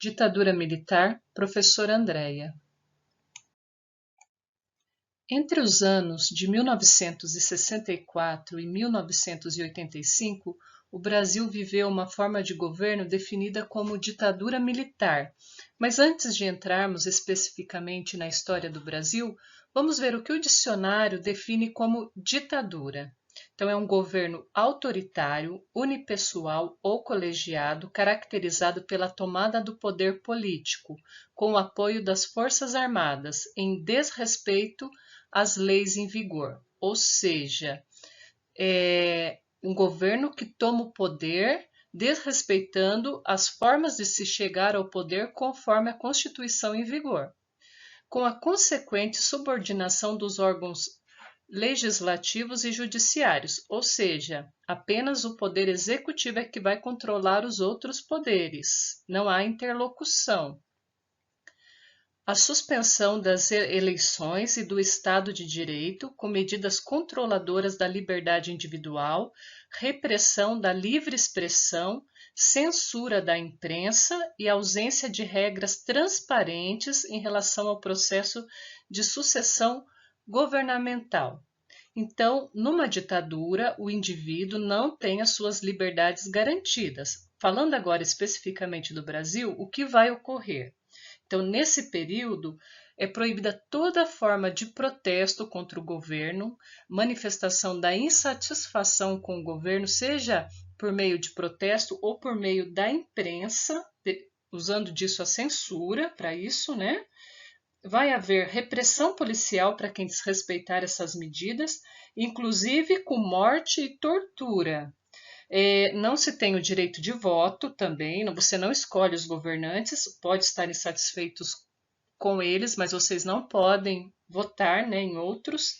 Ditadura militar, professora Andréia. Entre os anos de 1964 e 1985, o Brasil viveu uma forma de governo definida como ditadura militar. Mas antes de entrarmos especificamente na história do Brasil, vamos ver o que o dicionário define como ditadura. Então, é um governo autoritário, unipessoal ou colegiado, caracterizado pela tomada do poder político, com o apoio das Forças Armadas, em desrespeito às leis em vigor. Ou seja, é um governo que toma o poder desrespeitando as formas de se chegar ao poder conforme a Constituição em vigor, com a consequente subordinação dos órgãos legislativos e judiciários, ou seja, apenas o poder executivo é que vai controlar os outros poderes, não há interlocução. A suspensão das eleições e do Estado de Direito, com medidas controladoras da liberdade individual, repressão da livre expressão, censura da imprensa e ausência de regras transparentes em relação ao processo de sucessão governamental. Então, numa ditadura, o indivíduo não tem as suas liberdades garantidas. Falando agora especificamente do Brasil, o que vai ocorrer? Então, nesse período, é proibida toda forma de protesto contra o governo, manifestação da insatisfação com o governo, seja por meio de protesto ou por meio da imprensa, usando disso a censura para isso, né? Vai haver repressão policial para quem desrespeitar essas medidas, inclusive com morte e tortura. Não se tem o direito de voto também, você não escolhe os governantes, pode estar insatisfeitos com eles, mas vocês não podem votar, né, em outros.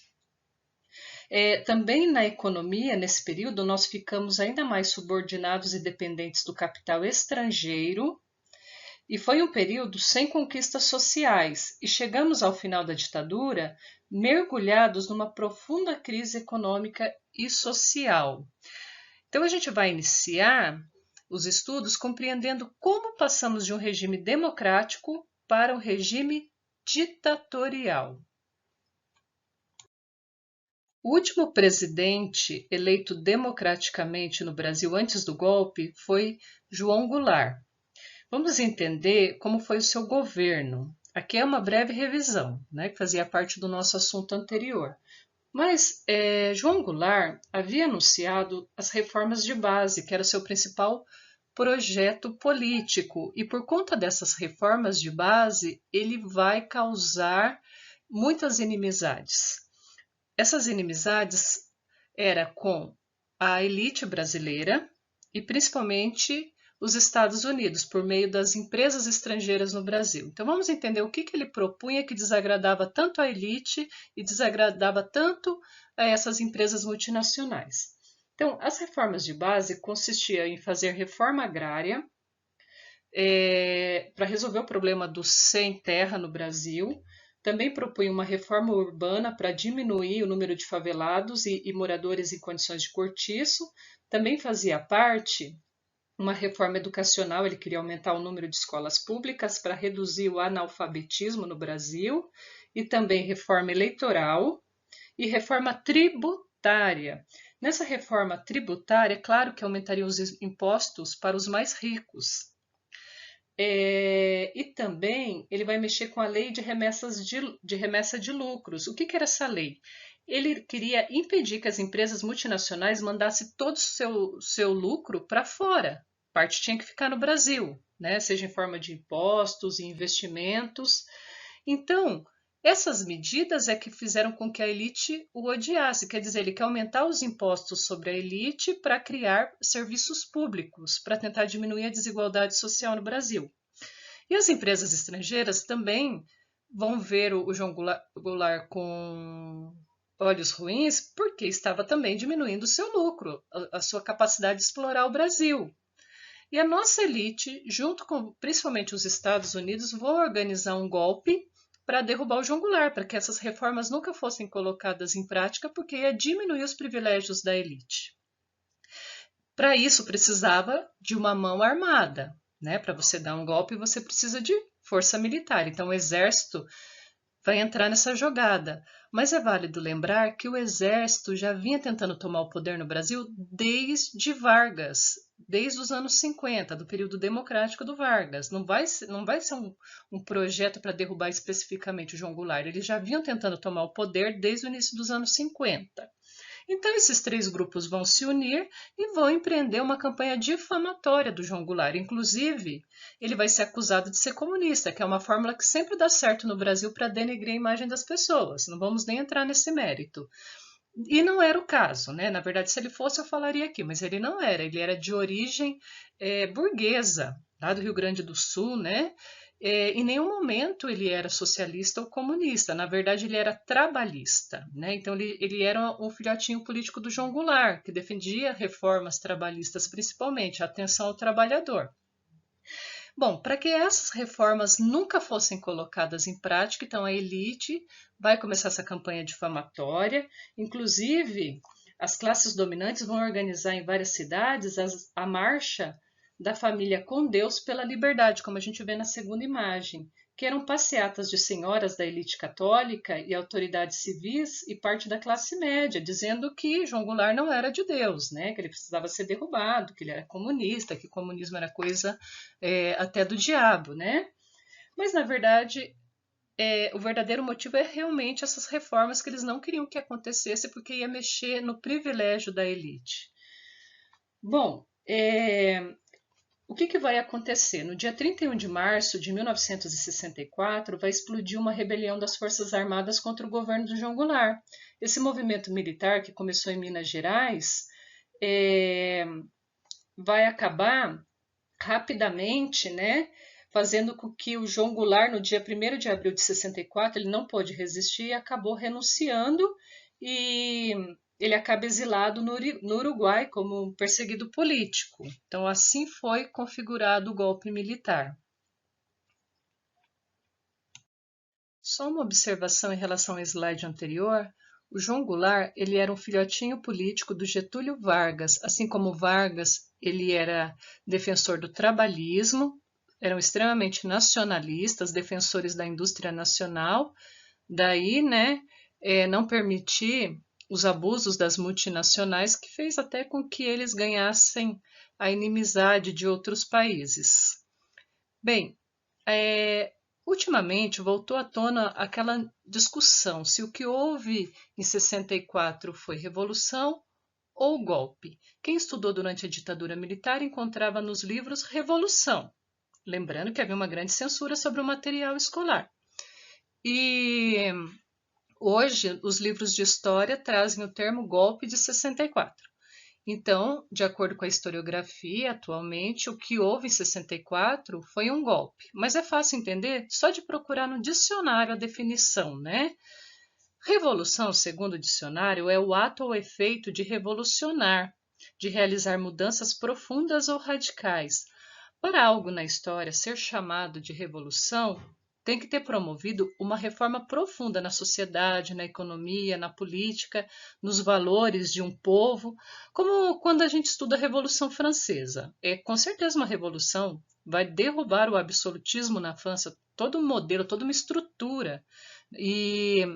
Também na economia, nesse período, nós ficamos ainda mais subordinados e dependentes do capital estrangeiro, e foi um período sem conquistas sociais, e chegamos ao final da ditadura mergulhados numa profunda crise econômica e social. Então, a gente vai iniciar os estudos compreendendo como passamos de um regime democrático para um regime ditatorial. O último presidente eleito democraticamente no Brasil antes do golpe foi João Goulart. Vamos entender como foi o seu governo. Aqui é uma breve revisão, né, que fazia parte do nosso assunto anterior. Mas João Goulart havia anunciado as reformas de base, que era o seu principal projeto político, e por conta dessas reformas de base, ele vai causar muitas inimizades. Essas inimizades eram com a elite brasileira e principalmente os Estados Unidos, por meio das empresas estrangeiras no Brasil. Então vamos entender o que ele propunha que desagradava tanto a elite e desagradava tanto a essas empresas multinacionais. Então, as reformas de base consistiam em fazer reforma agrária para resolver o problema do sem terra no Brasil. Também propunha uma reforma urbana para diminuir o número de favelados e moradores em condições de cortiço. Também fazia parte uma reforma educacional, ele queria aumentar o número de escolas públicas para reduzir o analfabetismo no Brasil, e também reforma eleitoral e reforma tributária. Nessa reforma tributária, é claro que aumentaria os impostos para os mais ricos. E também ele vai mexer com a lei de remessa de lucros. O que era essa lei? Ele queria impedir que as empresas multinacionais mandassem todo o seu lucro para fora. Parte tinha que ficar no Brasil, né? Seja em forma de impostos e investimentos. Então, essas medidas é que fizeram com que a elite o odiasse. Quer dizer, ele quer aumentar os impostos sobre a elite para criar serviços públicos, para tentar diminuir a desigualdade social no Brasil. E as empresas estrangeiras também vão ver o João Goulart com olhos ruins, porque estava também diminuindo o seu lucro, a sua capacidade de explorar o Brasil. E a nossa elite, junto com principalmente os Estados Unidos, vão organizar um golpe para derrubar o João Goulart, para que essas reformas nunca fossem colocadas em prática, porque ia diminuir os privilégios da elite. Para isso, precisava de uma mão armada. né? Para você dar um golpe, você precisa de força militar. Então, o exército vai entrar nessa jogada. Mas é válido lembrar que o exército já vinha tentando tomar o poder no Brasil desde Vargas, desde os anos 50, do período democrático do Vargas. Não vai ser um projeto para derrubar especificamente o João Goulart. Eles já vinham tentando tomar o poder desde o início dos anos 50. Então, esses três grupos vão se unir e vão empreender uma campanha difamatória do João Goulart. Inclusive, ele vai ser acusado de ser comunista, que é uma fórmula que sempre dá certo no Brasil para denegrir a imagem das pessoas. Não vamos nem entrar nesse mérito. E não era o caso, né? Na verdade, se ele fosse, eu falaria aqui, mas ele não era. Ele era de origem burguesa, lá do Rio Grande do Sul, né? Em nenhum momento ele era socialista ou comunista, na verdade ele era trabalhista, né? Então ele era um filhotinho político do João Goulart, que defendia reformas trabalhistas, principalmente a atenção ao trabalhador. Bom, para que essas reformas nunca fossem colocadas em prática, então a elite vai começar essa campanha difamatória, inclusive as classes dominantes vão organizar em várias cidades a marcha da família com Deus pela liberdade, como a gente vê na segunda imagem, que eram passeatas de senhoras da elite católica e autoridades civis e parte da classe média, dizendo que João Goulart não era de Deus, né? Que ele precisava ser derrubado, que ele era comunista, que o comunismo era coisa até do diabo, né? Mas, na verdade, o verdadeiro motivo é realmente essas reformas que eles não queriam que acontecesse porque ia mexer no privilégio da elite. Bom, o que vai acontecer? No dia 31 de março de 1964, vai explodir uma rebelião das Forças Armadas contra o governo do João Goulart. Esse movimento militar, que começou em Minas Gerais, vai acabar rapidamente, né, fazendo com que o João Goulart, no dia 1º de abril de 64, ele não pôde resistir e acabou renunciando e ele acaba exilado no Uruguai como perseguido político. Então, assim foi configurado o golpe militar. Só uma observação em relação ao slide anterior. O João Goulart, ele era um filhotinho político do Getúlio Vargas. Assim como Vargas, ele era defensor do trabalhismo, eram extremamente nacionalistas, defensores da indústria nacional. Daí, né, não permitir os abusos das multinacionais, que fez até com que eles ganhassem a inimizade de outros países. Bem, ultimamente voltou à tona aquela discussão se o que houve em 64 foi revolução ou golpe. Quem estudou durante a ditadura militar encontrava nos livros revolução, lembrando que havia uma grande censura sobre o material escolar. E hoje os livros de história trazem o termo golpe de 64. Então, de acordo com a historiografia, atualmente, o que houve em 64 foi um golpe. Mas é fácil entender só de procurar no dicionário a definição, né? Revolução, segundo o dicionário, é o ato ou efeito de revolucionar, de realizar mudanças profundas ou radicais. Para algo na história ser chamado de revolução, tem que ter promovido uma reforma profunda na sociedade, na economia, na política, nos valores de um povo, como quando a gente estuda a Revolução Francesa. Com certeza uma revolução vai derrubar o absolutismo na França, todo um modelo, toda uma estrutura, e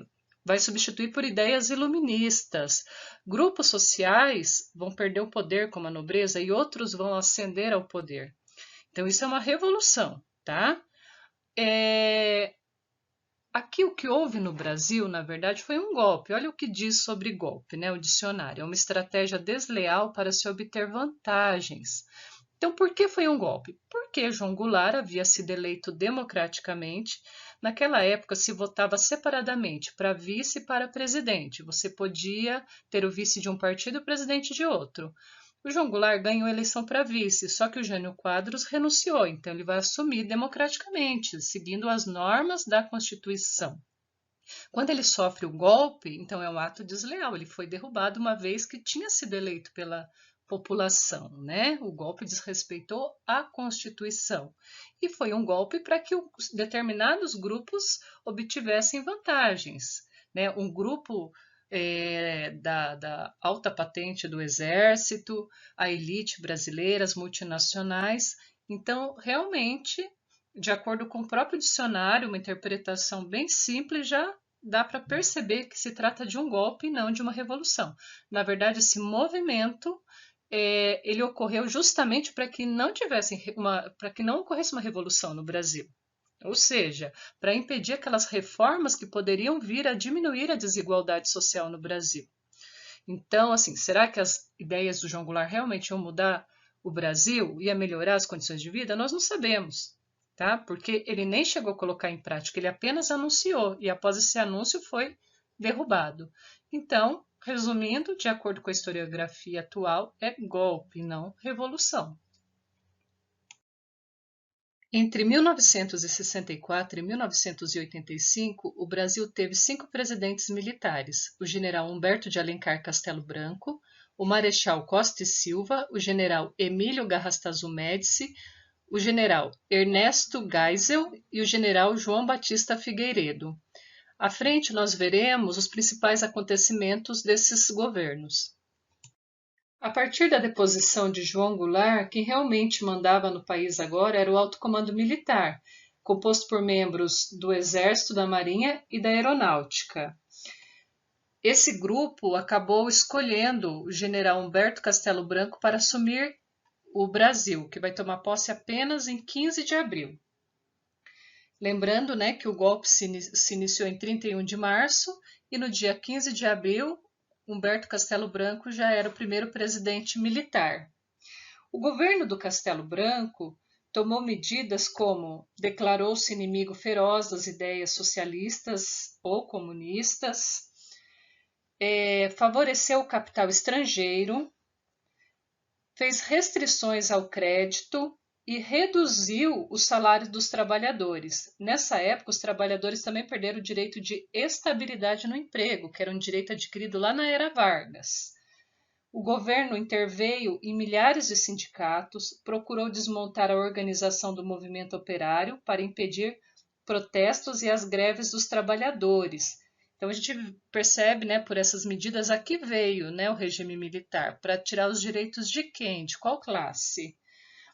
vai substituir por ideias iluministas. Grupos sociais vão perder o poder, como a nobreza, e outros vão ascender ao poder. Então, isso é uma revolução, tá? Aqui o que houve no Brasil, na verdade, foi um golpe. Olha o que diz sobre golpe, né? O dicionário. É uma estratégia desleal para se obter vantagens. Então, por que foi um golpe? Porque João Goulart havia sido eleito democraticamente. Naquela época se votava separadamente para vice e para presidente. Você podia ter o vice de um partido e o presidente de outro. O João Goulart ganhou a eleição para vice, só que o Jânio Quadros renunciou, então ele vai assumir democraticamente, seguindo as normas da Constituição. Quando ele sofre o golpe, então é um ato desleal, ele foi derrubado uma vez que tinha sido eleito pela população, né? O golpe desrespeitou a Constituição e foi um golpe para que determinados grupos obtivessem vantagens, né? Um grupo da alta patente do exército, a elite brasileira, as multinacionais, Então, realmente, de acordo com o próprio dicionário, uma interpretação bem simples já dá para perceber que se trata de um golpe e não de uma revolução. Na verdade, esse movimento ele ocorreu justamente para que para que não ocorresse uma revolução no Brasil. Ou seja, para impedir aquelas reformas que poderiam vir a diminuir a desigualdade social no Brasil. Então, assim, será que as ideias do João Goulart realmente iam mudar o Brasil, ia melhorar as condições de vida? Nós não sabemos, tá? Porque ele nem chegou a colocar em prática, ele apenas anunciou e após esse anúncio foi derrubado. Então, resumindo, de acordo com a historiografia atual, é golpe, não revolução. Entre 1964 e 1985, o Brasil teve 5 presidentes militares: o general Humberto de Alencar Castelo Branco, o marechal Costa e Silva, o general Emílio Garrastazu Médici, o general Ernesto Geisel e o general João Batista Figueiredo. À frente, nós veremos os principais acontecimentos desses governos. A partir da deposição de João Goulart, quem realmente mandava no país agora era o alto comando militar, composto por membros do Exército, da Marinha e da Aeronáutica. Esse grupo acabou escolhendo o general Humberto Castelo Branco para assumir o Brasil, que vai tomar posse apenas em 15 de abril. Lembrando, né, que o golpe se iniciou em 31 de março e no dia 15 de abril Humberto Castelo Branco já era o primeiro presidente militar. O governo do Castelo Branco tomou medidas como declarou-se inimigo feroz das ideias socialistas ou comunistas, favoreceu o capital estrangeiro, fez restrições ao crédito e reduziu o salário dos trabalhadores. Nessa época, os trabalhadores também perderam o direito de estabilidade no emprego, que era um direito adquirido lá na era Vargas. O governo interveio em milhares de sindicatos, procurou desmontar a organização do movimento operário para impedir protestos e as greves dos trabalhadores. Então a gente percebe, né, por essas medidas a que veio, né, o regime militar, para tirar os direitos de quem, de qual classe.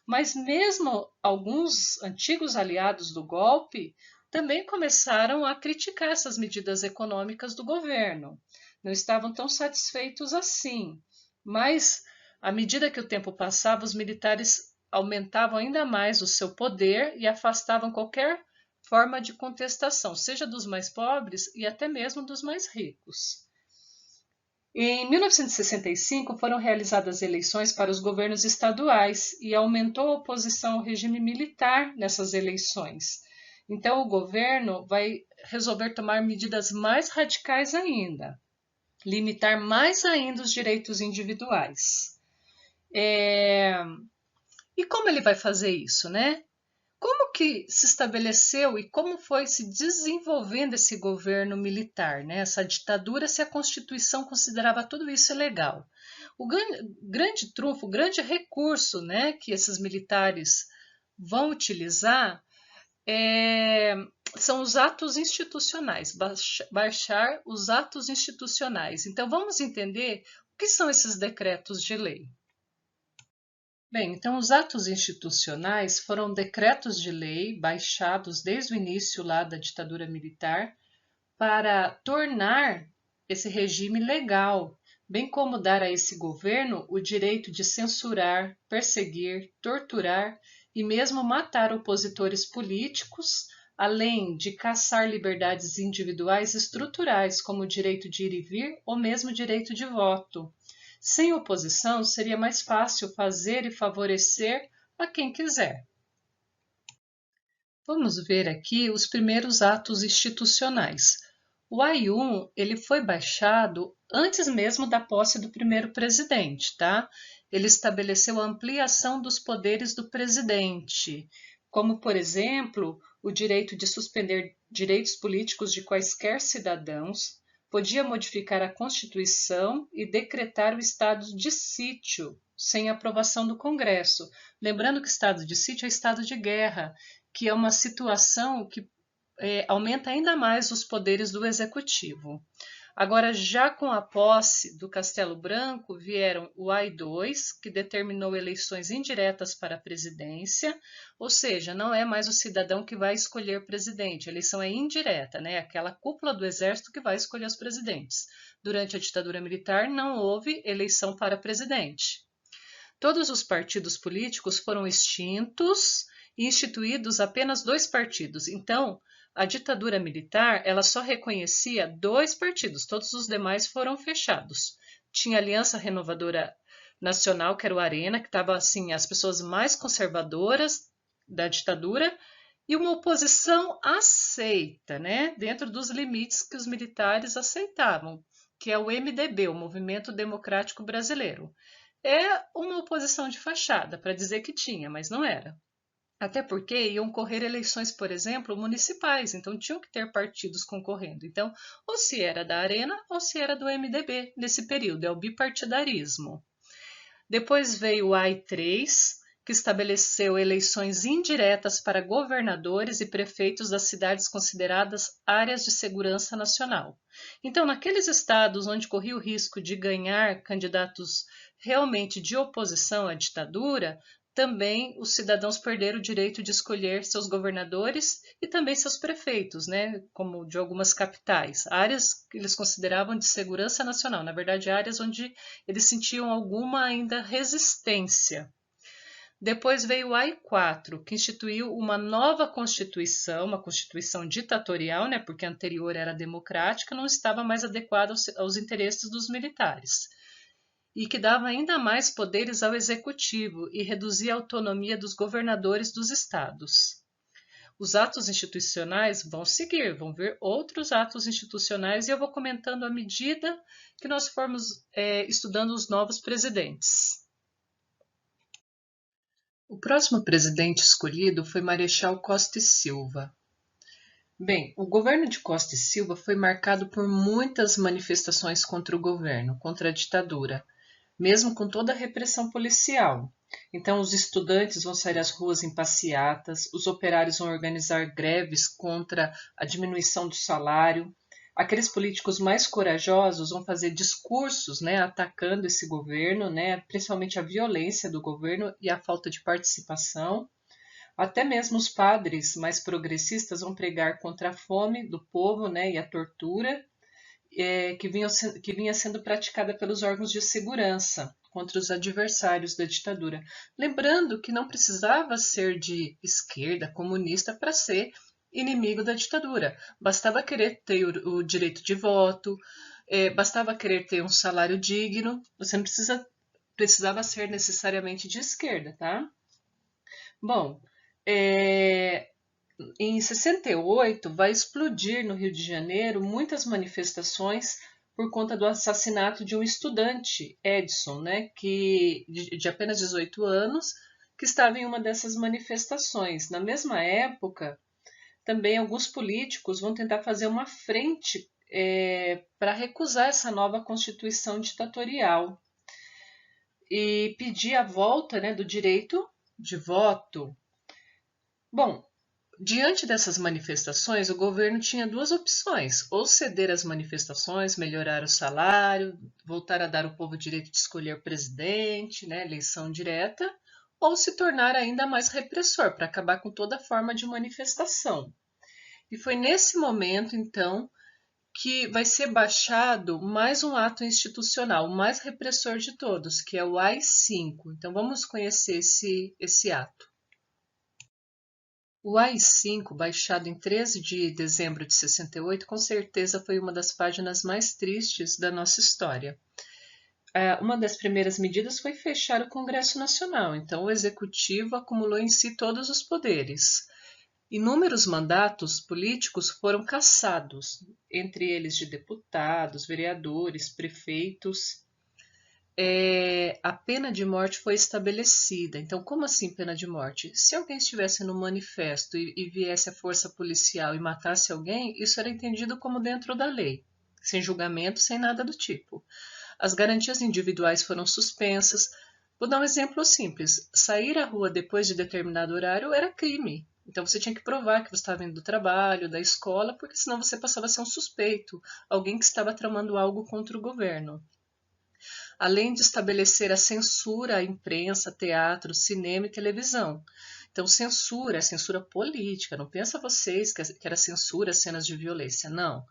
Mas mesmo alguns antigos aliados do golpe também começaram a criticar essas medidas econômicas do governo. Não estavam tão satisfeitos assim. Mas, à medida que o tempo passava, os militares aumentavam ainda mais o seu poder e afastavam qualquer forma de contestação, seja dos mais pobres e até mesmo dos mais ricos. Em 1965 foram realizadas eleições para os governos estaduais e aumentou a oposição ao regime militar nessas eleições. Então o governo vai resolver tomar medidas mais radicais ainda, limitar mais ainda os direitos individuais. E como ele vai fazer isso, né? Como que se estabeleceu e como foi se desenvolvendo esse governo militar, né? Essa ditadura, se a Constituição considerava tudo isso ilegal? O grande trunfo, o grande recurso, né, que esses militares vão utilizar são os atos institucionais, baixar os atos institucionais. Então vamos entender o que são esses decretos de lei. Bem, então os atos institucionais foram decretos de lei baixados desde o início lá da ditadura militar para tornar esse regime legal, bem como dar a esse governo o direito de censurar, perseguir, torturar e mesmo matar opositores políticos, além de caçar liberdades individuais estruturais, como o direito de ir e vir ou mesmo o direito de voto. Sem oposição, seria mais fácil fazer e favorecer a quem quiser. Vamos ver aqui os primeiros atos institucionais. O AI-1 ele foi baixado antes mesmo da posse do primeiro presidente, tá? Ele estabeleceu a ampliação dos poderes do presidente, como, por exemplo, o direito de suspender direitos políticos de quaisquer cidadãos, podia modificar a Constituição e decretar o estado de sítio, sem aprovação do Congresso. Lembrando que estado de sítio é estado de guerra, que é uma situação que aumenta ainda mais os poderes do Executivo. Agora, já com a posse do Castelo Branco, vieram o AI-2, que determinou eleições indiretas para a presidência, ou seja, não é mais o cidadão que vai escolher presidente, a eleição é indireta, né? Aquela cúpula do exército que vai escolher os presidentes. Durante a ditadura militar, não houve eleição para presidente. Todos os partidos políticos foram extintos e instituídos apenas 2 partidos. Então, a ditadura militar, ela só reconhecia 2 partidos, todos os demais foram fechados. Tinha a Aliança Renovadora Nacional, que era o Arena, que estava assim, as pessoas mais conservadoras da ditadura, e uma oposição aceita, né, dentro dos limites que os militares aceitavam, que é o MDB, o Movimento Democrático Brasileiro. É uma oposição de fachada, para dizer que tinha, mas não era. Até porque iam correr eleições, por exemplo, municipais, então tinham que ter partidos concorrendo. Então, ou se era da Arena ou se era do MDB nesse período, é o bipartidarismo. Depois veio o AI-3, que estabeleceu eleições indiretas para governadores e prefeitos das cidades consideradas áreas de segurança nacional. Então, naqueles estados onde corria o risco de ganhar candidatos realmente de oposição à ditadura, também os cidadãos perderam o direito de escolher seus governadores e também seus prefeitos, né, como de algumas capitais, áreas que eles consideravam de segurança nacional, na verdade áreas onde eles sentiam alguma ainda resistência. Depois veio o AI-4, que instituiu uma nova constituição, uma constituição ditatorial, né, porque a anterior era democrática, não estava mais adequada aos interesses dos militares, e que dava ainda mais poderes ao executivo e reduzia a autonomia dos governadores dos estados. Os atos institucionais vão seguir, vão vir outros atos institucionais e eu vou comentando à medida que nós formos estudando os novos presidentes. O próximo presidente escolhido foi Marechal Costa e Silva. Bem, o governo de Costa e Silva foi marcado por muitas manifestações contra o governo, contra a ditadura, mesmo com toda a repressão policial. Então, os estudantes vão sair às ruas em passeatas, os operários vão organizar greves contra a diminuição do salário. Aqueles políticos mais corajosos vão fazer discursos, né, atacando esse governo, né, principalmente a violência do governo e a falta de participação. Até mesmo os padres mais progressistas vão pregar contra a fome do povo, né, e a tortura que vinha sendo praticada pelos órgãos de segurança contra os adversários da ditadura. Lembrando que não precisava ser de esquerda, comunista, para ser inimigo da ditadura. Bastava querer ter o direito de voto, bastava querer ter um salário digno, você não precisava ser necessariamente de esquerda, tá? Bom, em 68 vai explodir no Rio de Janeiro muitas manifestações por conta do assassinato de um estudante, Edson, né, de apenas 18 anos, que estava em uma dessas manifestações. Na mesma época, também alguns políticos vão tentar fazer uma frente para recusar essa nova Constituição ditatorial e pedir a volta, né, do direito de voto. Bom, diante dessas manifestações, o governo tinha 2 opções: ou ceder às manifestações, melhorar o salário, voltar a dar ao povo o direito de escolher presidente, né, eleição direta, ou se tornar ainda mais repressor, para acabar com toda forma de manifestação. E foi nesse momento, então, que vai ser baixado mais um ato institucional, o mais repressor de todos, que é o AI-5. Então, vamos conhecer esse ato. O AI-5, baixado em 13 de dezembro de 68, com certeza foi uma das páginas mais tristes da nossa história. Uma das primeiras medidas foi fechar o Congresso Nacional, então o Executivo acumulou em si todos os poderes. Inúmeros mandatos políticos foram cassados, entre eles de deputados, vereadores, prefeitos. A pena de morte foi estabelecida. Então, como assim pena de morte? Se alguém estivesse no manifesto e viesse a força policial e matasse alguém, isso era entendido como dentro da lei, sem julgamento, sem nada do tipo. As garantias individuais foram suspensas. Vou dar um exemplo simples. Sair à rua depois de determinado horário era crime. Então você tinha que provar que você estava vindo do trabalho, da escola, porque senão você passava a ser um suspeito, alguém que estava tramando algo contra o governo. Além de estabelecer a censura à imprensa, teatro, cinema e televisão. Então, censura é censura política, não pensa vocês que era censura cenas de violência, não.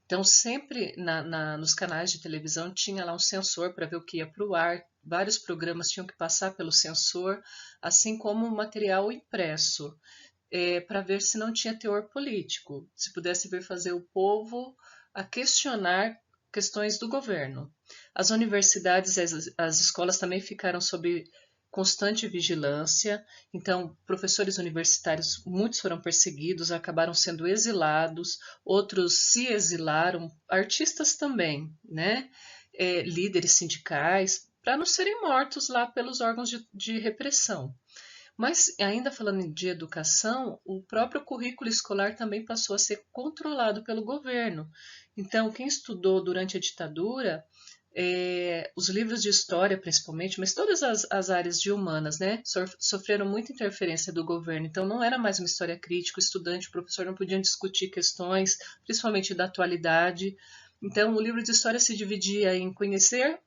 Então, sempre nos canais de televisão tinha lá um censor para ver o que ia para o ar, vários programas tinham que passar pelo censor, assim como o material impresso, para ver se não tinha teor político, se pudesse ver fazer o povo a questionar questões do governo. As universidades e as escolas também ficaram sob constante vigilância, então professores universitários, muitos foram perseguidos, acabaram sendo exilados, outros se exilaram, artistas também, né? Líderes sindicais, para não serem mortos lá pelos órgãos de repressão. Mas, ainda falando de educação, o próprio currículo escolar também passou a ser controlado pelo governo. Então, quem estudou durante a ditadura, os livros de história principalmente, mas todas as áreas de humanas, né, sofreram muita interferência do governo. Então, não era mais uma história crítica, o estudante, o professor não podiam discutir questões, principalmente da atualidade. Então, o livro de história se dividia em conhecer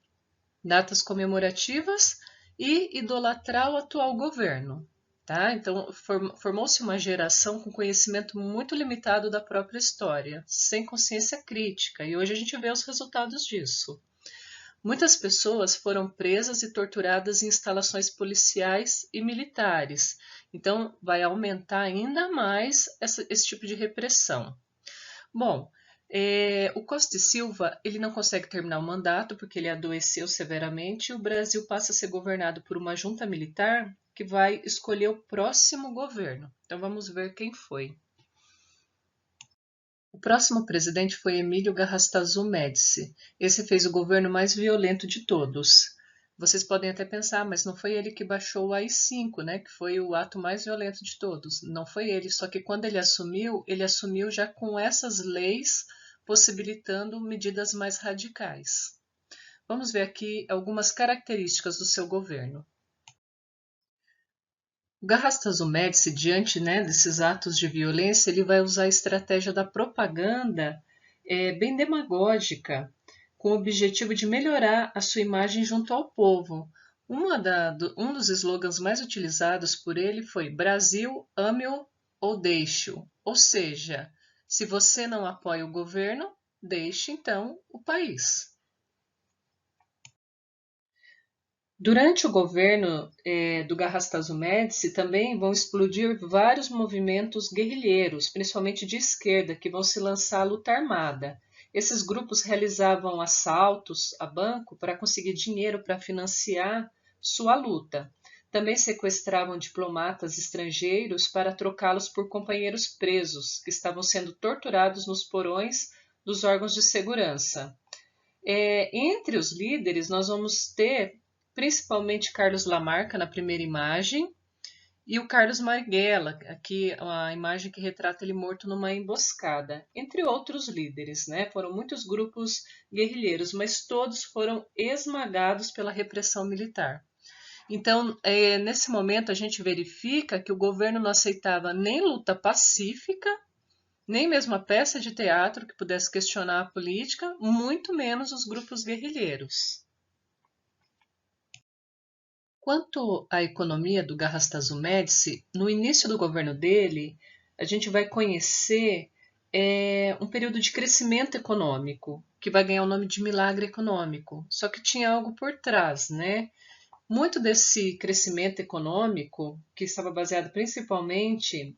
datas comemorativas e idolatrar o atual governo. Tá? Então, formou-se uma geração com conhecimento muito limitado da própria história, sem consciência crítica, e hoje a gente vê os resultados disso. Muitas pessoas foram presas e torturadas em instalações policiais e militares, então vai aumentar ainda mais esse tipo de repressão. Bom, o Costa e Silva ele não consegue terminar o mandato porque ele adoeceu severamente e o Brasil passa a ser governado por uma junta militar que vai escolher o próximo governo. Então vamos ver quem foi. O próximo presidente foi Emílio Garrastazu Médici. Esse fez o governo mais violento de todos. Vocês podem até pensar, mas não foi ele que baixou o AI-5, né? Que foi o ato mais violento de todos. Não foi ele, só que quando ele assumiu já com essas leis possibilitando medidas mais radicais. Vamos ver aqui algumas características do seu governo. O Garrastazu Médici, diante, né, desses atos de violência, ele vai usar a estratégia da propaganda bem demagógica, com o objetivo de melhorar a sua imagem junto ao povo. Um dos slogans mais utilizados por ele foi Brasil, ame-o ou deixe-o. Ou seja, se você não apoia o governo, deixe então o país. Durante o governo do Garrastazu Médici também vão explodir vários movimentos guerrilheiros, principalmente de esquerda, que vão se lançar à luta armada. Esses grupos realizavam assaltos a banco para conseguir dinheiro para financiar sua luta. Também sequestravam diplomatas estrangeiros para trocá-los por companheiros presos, que estavam sendo torturados nos porões dos órgãos de segurança. Entre os líderes, nós vamos ter principalmente Carlos Lamarca na primeira imagem e o Carlos Marighella, aqui a imagem que retrata ele morto numa emboscada, entre outros líderes, né? Foram muitos grupos guerrilheiros, mas todos foram esmagados pela repressão militar. Então, nesse momento, a gente verifica que o governo não aceitava nem luta pacífica, nem mesmo a peça de teatro que pudesse questionar a política, muito menos os grupos guerrilheiros. Quanto à economia do Garrastazu Médici, no início do governo dele, a gente vai conhecer um período de crescimento econômico, que vai ganhar o nome de milagre econômico. Só que tinha algo por trás, né? Muito desse crescimento econômico, que estava baseado principalmente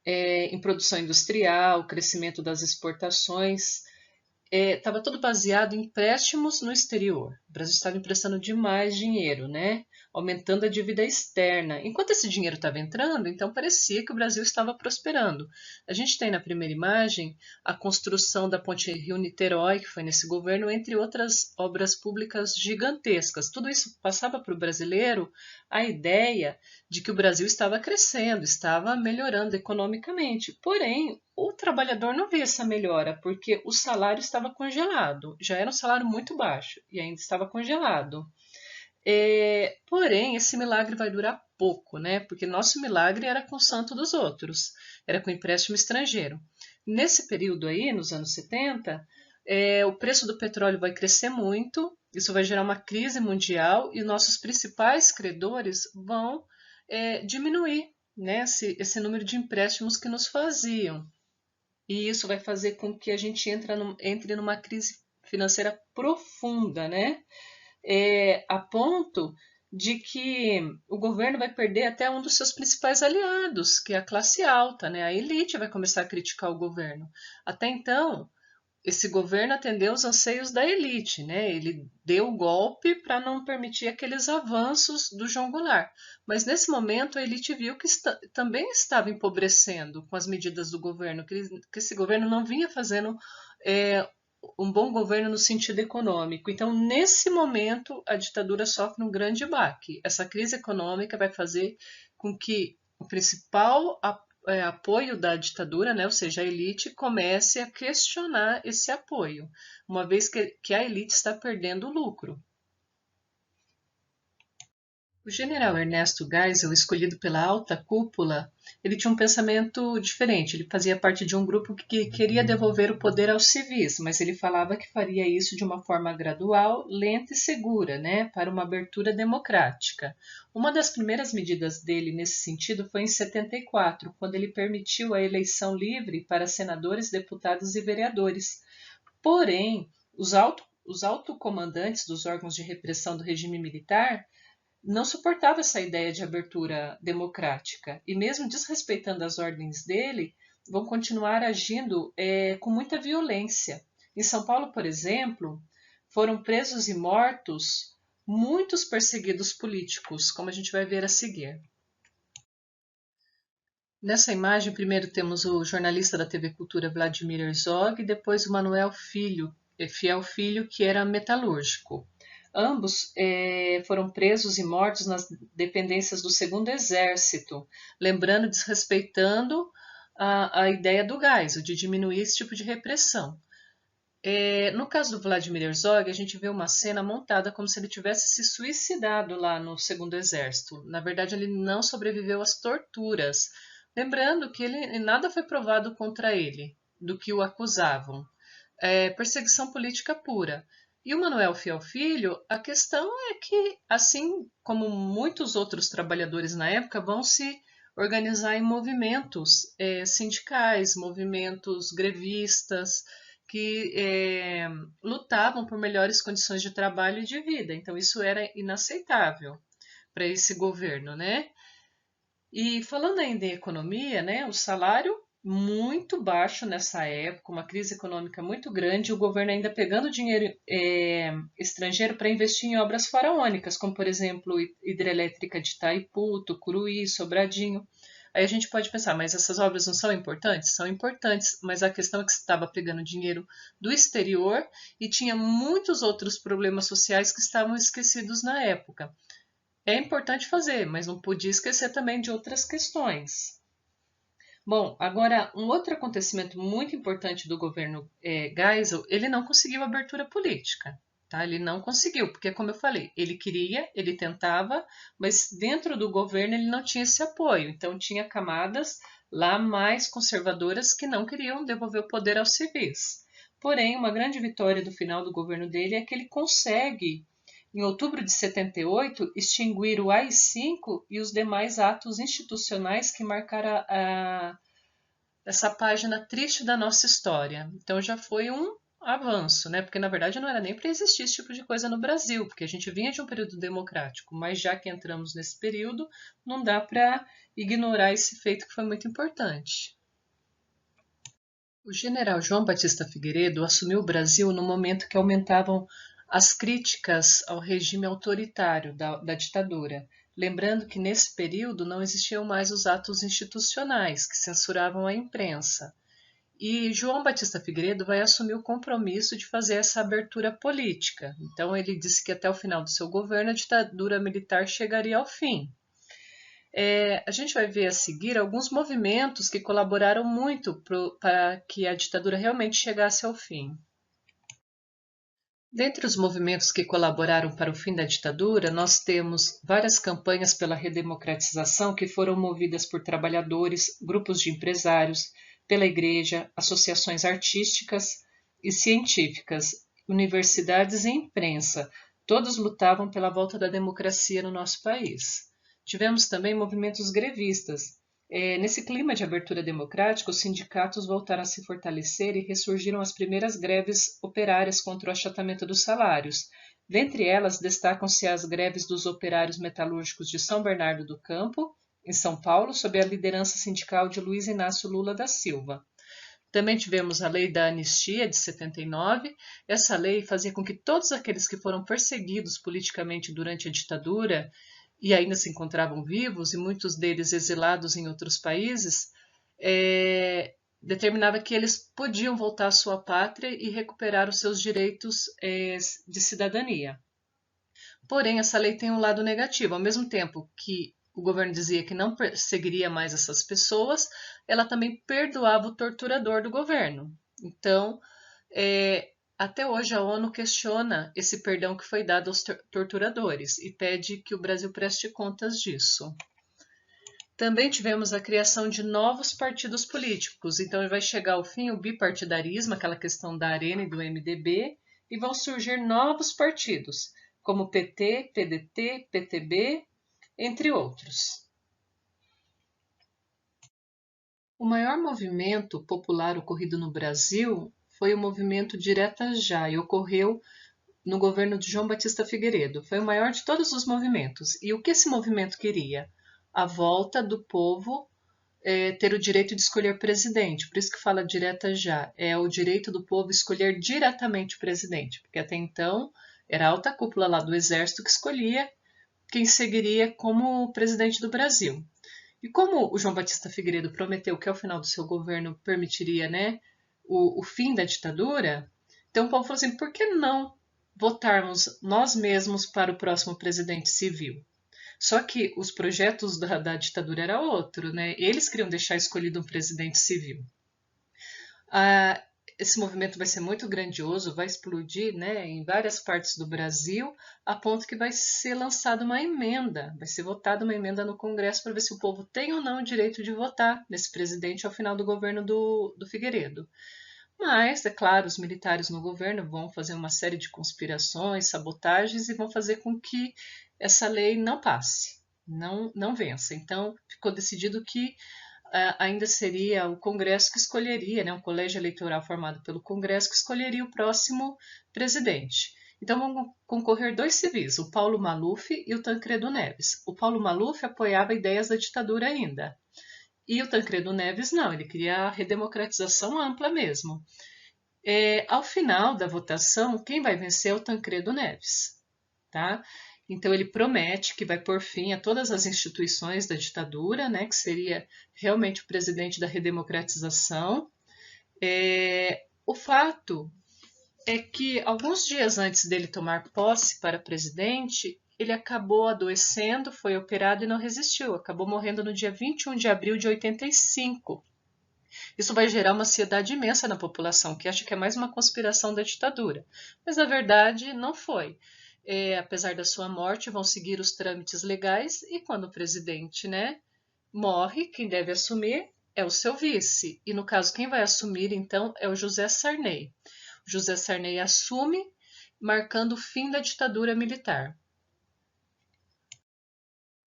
em produção industrial, crescimento das exportações, estava tudo baseado em empréstimos no exterior. O Brasil estava emprestando demais dinheiro, né? Aumentando a dívida externa. Enquanto esse dinheiro estava entrando, então parecia que o Brasil estava prosperando. A gente tem na primeira imagem a construção da ponte Rio-Niterói, que foi nesse governo, entre outras obras públicas gigantescas. Tudo isso passava para o brasileiro a ideia de que o Brasil estava crescendo, estava melhorando economicamente. Porém, o trabalhador não via essa melhora, porque o salário estava congelado. Já era um salário muito baixo e ainda estava congelado. Porém, esse milagre vai durar pouco, né? Porque nosso milagre era com o santo dos outros, era com empréstimo estrangeiro. Nesse período aí, nos anos 70, o preço do petróleo vai crescer muito, isso vai gerar uma crise mundial e nossos principais credores vão diminuir, né, esse número de empréstimos que nos faziam. E isso vai fazer com que a gente entre numa crise financeira profunda, né? A ponto de que o governo vai perder até um dos seus principais aliados, que é a classe alta, né? A elite vai começar a criticar o governo. Até então, esse governo atendeu os anseios da elite, né? Ele deu o golpe para não permitir aqueles avanços do João Goulart. Mas nesse momento a elite viu que também estava empobrecendo com as medidas do governo, que esse governo não vinha fazendo é, um bom governo no sentido econômico. Então, nesse momento, a ditadura sofre um grande baque. Essa crise econômica vai fazer com que o principal apoio da ditadura, né, ou seja, a elite, comece a questionar esse apoio, uma vez que a elite está perdendo lucro. O general Ernesto Geisel, escolhido pela alta cúpula, ele tinha um pensamento diferente. Ele fazia parte de um grupo que queria devolver o poder aos civis, mas ele falava que faria isso de uma forma gradual, lenta e segura, né, para uma abertura democrática. Uma das primeiras medidas dele nesse sentido foi em 74, quando ele permitiu a eleição livre para senadores, deputados e vereadores. Porém, os autocomandantes dos órgãos de repressão do regime militar não suportava essa ideia de abertura democrática e mesmo desrespeitando as ordens dele, vão continuar agindo com muita violência. Em São Paulo, por exemplo, foram presos e mortos muitos perseguidos políticos, como a gente vai ver a seguir. Nessa imagem, primeiro temos o jornalista da TV Cultura Vladimir Herzog e depois o Manuel Fiel Filho, que era metalúrgico. Ambos foram presos e mortos nas dependências do Segundo Exército, lembrando, desrespeitando a ideia do Geisel, de diminuir esse tipo de repressão. No caso do Vladimir Herzog, a gente vê uma cena montada como se ele tivesse se suicidado lá no Segundo Exército. Na verdade, ele não sobreviveu às torturas. Lembrando que nada foi provado contra ele, do que o acusavam. Perseguição política pura. E o Manuel Fiel Filho, a questão é que, assim como muitos outros trabalhadores na época, vão se organizar em movimentos sindicais, movimentos grevistas, que lutavam por melhores condições de trabalho e de vida. Então, isso era inaceitável para esse governo, né? E falando ainda em economia, né, o salário muito baixo nessa época, uma crise econômica muito grande, o governo ainda pegando dinheiro estrangeiro para investir em obras faraônicas, como por exemplo hidrelétrica de Itaipu, Tucuruí, Sobradinho. Aí a gente pode pensar, mas essas obras não são importantes? São importantes, mas a questão é que se estava pegando dinheiro do exterior e tinha muitos outros problemas sociais que estavam esquecidos na época. É importante fazer, mas não podia esquecer também de outras questões. Bom, agora, um outro acontecimento muito importante do governo Geisel, ele não conseguiu abertura política. Tá? Ele não conseguiu, porque, como eu falei, ele queria, ele tentava, mas dentro do governo ele não tinha esse apoio. Então, tinha camadas lá mais conservadoras que não queriam devolver o poder aos civis. Porém, uma grande vitória do final do governo dele é que ele consegue, em outubro de 78, extinguir o AI-5 e os demais atos institucionais que marcaram essa página triste da nossa história. Então já foi um avanço, né? Porque na verdade não era nem para existir esse tipo de coisa no Brasil, porque a gente vinha de um período democrático, mas já que entramos nesse período, não dá para ignorar esse feito que foi muito importante. O general João Batista Figueiredo assumiu o Brasil no momento que aumentavam as críticas ao regime autoritário da ditadura, lembrando que nesse período não existiam mais os atos institucionais que censuravam a imprensa. E João Batista Figueiredo vai assumir o compromisso de fazer essa abertura política. Então ele disse que até o final do seu governo a ditadura militar chegaria ao fim. A gente vai ver a seguir alguns movimentos que colaboraram muito para que a ditadura realmente chegasse ao fim. Dentre os movimentos que colaboraram para o fim da ditadura, nós temos várias campanhas pela redemocratização que foram movidas por trabalhadores, grupos de empresários, pela igreja, associações artísticas e científicas, universidades e imprensa. Todos lutavam pela volta da democracia no nosso país. Tivemos também movimentos grevistas. Nesse clima de abertura democrática, os sindicatos voltaram a se fortalecer e ressurgiram as primeiras greves operárias contra o achatamento dos salários. Dentre elas, destacam-se as greves dos operários metalúrgicos de São Bernardo do Campo, em São Paulo, sob a liderança sindical de Luiz Inácio Lula da Silva. Também tivemos a Lei da Anistia de 79. Essa lei fazia com que todos aqueles que foram perseguidos politicamente durante a ditadura e ainda se encontravam vivos, e muitos deles exilados em outros países, determinava que eles podiam voltar à sua pátria e recuperar os seus direitos de cidadania. Porém, essa lei tem um lado negativo. Ao mesmo tempo que o governo dizia que não perseguiria mais essas pessoas, ela também perdoava o torturador do governo. Então, até hoje a ONU questiona esse perdão que foi dado aos torturadores e pede que o Brasil preste contas disso. Também tivemos a criação de novos partidos políticos, então vai chegar ao fim o bipartidarismo, aquela questão da Arena e do MDB, e vão surgir novos partidos, como PT, PDT, PTB, entre outros. O maior movimento popular ocorrido no Brasil foi o movimento Direta Já, e ocorreu no governo de João Batista Figueiredo. Foi o maior de todos os movimentos. E o que esse movimento queria? A volta do povo ter o direito de escolher presidente. Por isso que fala Direta Já. É o direito do povo escolher diretamente o presidente. Porque até então era a alta cúpula lá do exército que escolhia quem seguiria como presidente do Brasil. E como o João Batista Figueiredo prometeu que ao final do seu governo permitiria, né, o fim da ditadura, então o povo falou assim, por que não votarmos nós mesmos para o próximo presidente civil? Só que os projetos da ditadura era outro, né? Eles queriam deixar escolhido um presidente civil. Esse movimento vai ser muito grandioso, vai explodir, né, em várias partes do Brasil, a ponto que vai ser lançada uma emenda, vai ser votada uma emenda no Congresso para ver se o povo tem ou não o direito de votar nesse presidente ao final do governo do Figueiredo. Mas, é claro, os militares no governo vão fazer uma série de conspirações, sabotagens e vão fazer com que essa lei não passe, não vença. Então, ficou decidido que ainda seria o Congresso que escolheria, né, um colégio eleitoral formado pelo Congresso que escolheria o próximo presidente. Então vão concorrer dois civis, o Paulo Maluf e o Tancredo Neves. O Paulo Maluf apoiava ideias da ditadura ainda. E o Tancredo Neves não, ele queria a redemocratização ampla mesmo. Ao final da votação, quem vai vencer é o Tancredo Neves. Tá? Então ele promete que vai pôr fim a todas as instituições da ditadura, né, que seria realmente o presidente da redemocratização. O fato é que alguns dias antes dele tomar posse para presidente, ele acabou adoecendo, foi operado e não resistiu, acabou morrendo no dia 21 de abril de 85. Isso vai gerar uma ansiedade imensa na população, que acha que é mais uma conspiração da ditadura. Mas, na verdade, não foi. Apesar da sua morte, vão seguir os trâmites legais e quando o presidente, né, morre, quem deve assumir é o seu vice. E, no caso, quem vai assumir, então, é o José Sarney. O José Sarney assume, marcando o fim da ditadura militar.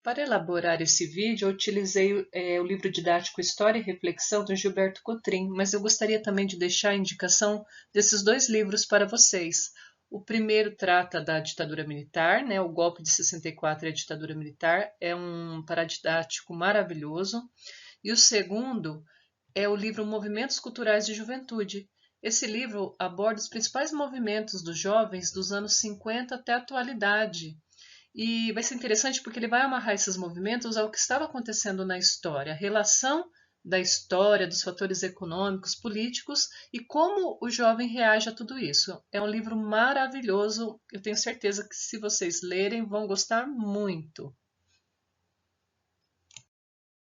Para elaborar esse vídeo, eu utilizei o livro didático História e Reflexão, do Gilberto Cotrim, mas eu gostaria também de deixar a indicação desses dois livros para vocês. O primeiro trata da ditadura militar, né, o golpe de 64 e a ditadura militar, é um paradidático maravilhoso. E o segundo é o livro Movimentos Culturais de Juventude. Esse livro aborda os principais movimentos dos jovens dos anos 50 até a atualidade. E vai ser interessante porque ele vai amarrar esses movimentos ao que estava acontecendo na história, a relação da história, dos fatores econômicos, políticos e como o jovem reage a tudo isso. É um livro maravilhoso, eu tenho certeza que se vocês lerem vão gostar muito.